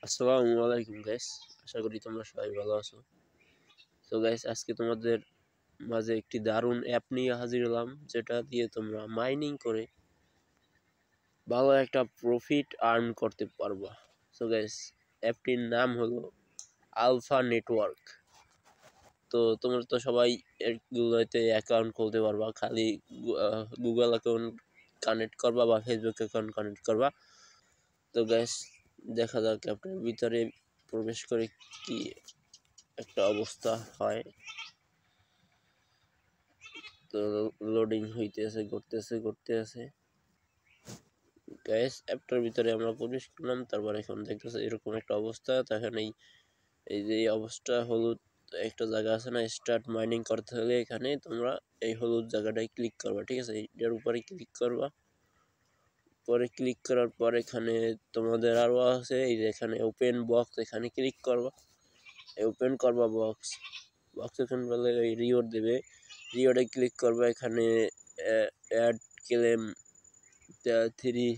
আসসালামু আলাইকুম গাইস, আশা করি তোমরা সবাই ভালো আছো। তো গাইস, আজকে তোমাদের মাঝে একটি দারুণ অ্যাপ নিয়ে হাজির হলাম, যেটা দিয়ে তোমরা মাইনিং করে ভালো একটা প্রফিট আর্ন করতে পারবা। তো গাইস, অ্যাপটির নাম হলো আলফা নেটওয়ার্ক। তো তোমরা তো সবাই এগুলোতে অ্যাকাউন্ট খুলতে পারবা, খালি গুগল অ্যাকাউন্ট কানেক্ট করবা বা ফেসবুক অ্যাকাউন্ট কানেক্ট করবা। তো গাইস, দেখা যাক অ্যাপটার ভিতরে প্রবেশ করে কি একটা অবস্থা হয়। তো লোডিং হইতেছে, করতেছে গাইস। অ্যাপটার ভিতরে আমরা প্রবেশ করলাম, তারপর এখন দেখতেছে এরকম একটা অবস্থা। তখন এই যে অবস্থা হলুদ একটা জায়গা আছে না, স্টার্ট মাইনিং করতে হলে এখানে তোমরা এই হলুদ জায়গাটায় ক্লিক করবা, ঠিক আছে? এটার উপরে ক্লিক করবা। পরে ক্লিক করার পর এখানে তোমাদের আরো আছে, এই যে এখানে ওপেন বক্স, এখানে ক্লিক করবা। ওপেন করবা বক্স ওপেন করলে ওই রিওয়ার্ড দেবে, রিওয়ার্ডে ক্লিক করবা। এখানে অ্যাড ক্লেম 3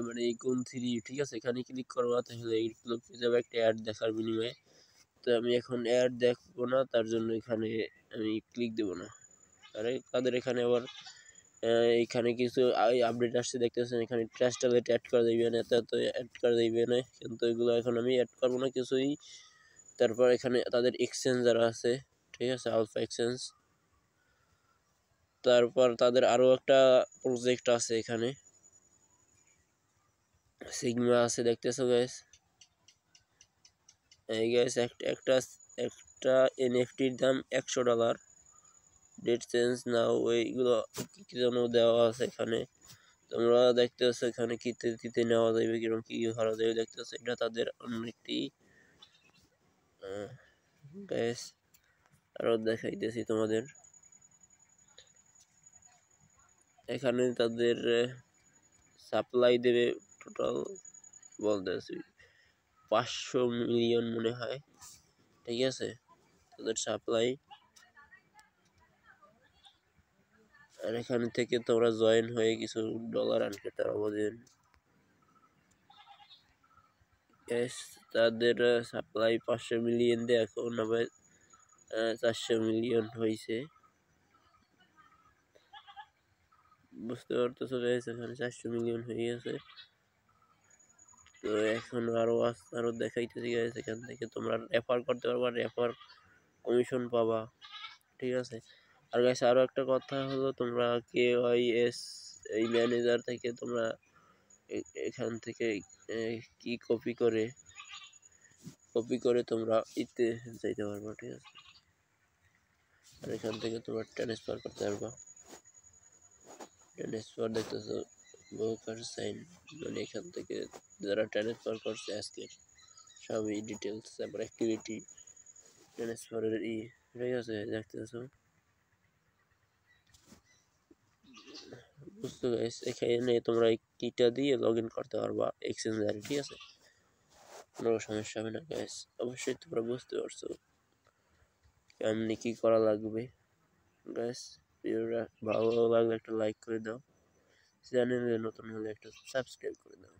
মানে গুণ 3, ঠিক আছে? এখানে ক্লিক করবা, তাহলে এইগুলো পেয়ে যাবে একটা অ্যাড দেখার বিনিময়ে। তো আমি এখন অ্যাড দেখবো না, তার জন্য এখানে আমি ক্লিক দেবো না। আর তাদের এখানে আবার এখানে কিছু আপডেট আসছে দেখতেছেন, এখানে ট্রাস্ট ওয়ালেট অ্যাড করে দিবেন, এত অ্যাড করে দিবেন, কিন্তু এগুলো এখন আমি অ্যাড করবো না কিছুই। তারপর এখানে তাদের এক্সচেঞ্জ যারা আছে, ঠিক আছে, আলফা এক্সচেঞ্জ। তারপর তাদের আরো একটা প্রজেক্ট আছে, এখানে সিগমা আছে, দেখতেছো গাইস? এই গাইস, একটা এনএফটির দাম $100। ডেট চেঞ্জ নাও, ওইগুলো কি যেন দেওয়া আছে এখানে। তোমরা দেখতেছো এখানে কিতে নেওয়া যাবে, কিরকম কি করা যাবে দেখতেছো। এটা তাদের অনেকটি গাইস, আরো দেখাইতেছি তোমাদের। এখানে তাদের সাপ্লাই দেবে টোটাল বলতেছি 500 মিলিয়ন মনে হয়, ঠিক আছে, তাদের সাপ্লাই। আর এখান থেকে তোমরা জয়েন হয়ে কিছু ডলার আনতে পারবেন। তাদের সাপ্লাই 500 মিলিয়ন দিয়ে এখন আবার 400 মিলিয়ন হয়েছে, বুঝতে পারতেছো গাইস? এখানে 400 মিলিয়ন হয়ে গেছে। তো এখন আরো দেখাইতেছি গাইস। এখান থেকে তোমরা রেফার করতে পারবা, রেফার কমিশন পাবা, ঠিক আছে। আর গাইস, আরো একটা কথা হলো, তোমরা KYS এই ম্যানেজার থেকে তোমরা এখান থেকে কি কপি করে তোমরা ইতে যাইতে পারবা, ঠিক আছে। আর এখান থেকে তোমরা ট্রান্সফার করতে পারবা। ট্রান্সফার দেখতেছো ব্রোকার সাইন, মানে এখান থেকে যারা ট্রান্সফার করছে আজকের সবই ডিটেলস, তারপর অ্যাক্টিভিটি ট্রান্সফারের ঠিক আছে, দেখতেছো। বুঝতে গাইস, এখানে তোমরা এই কিটা দিয়ে লগ ইন করতে পারবা এক্সচেঞ্জারে, ঠিক আছে? কোনো সমস্যা হবে না গাইস, অবশ্যই তোমরা বুঝতে পারছো কেমনি কি করা লাগবে। গাইস, ভিডিওটা ভালো লাগলে একটা লাইক করে দাও, চ্যানেলে নতুন হলে একটা সাবস্ক্রাইব করে দাও।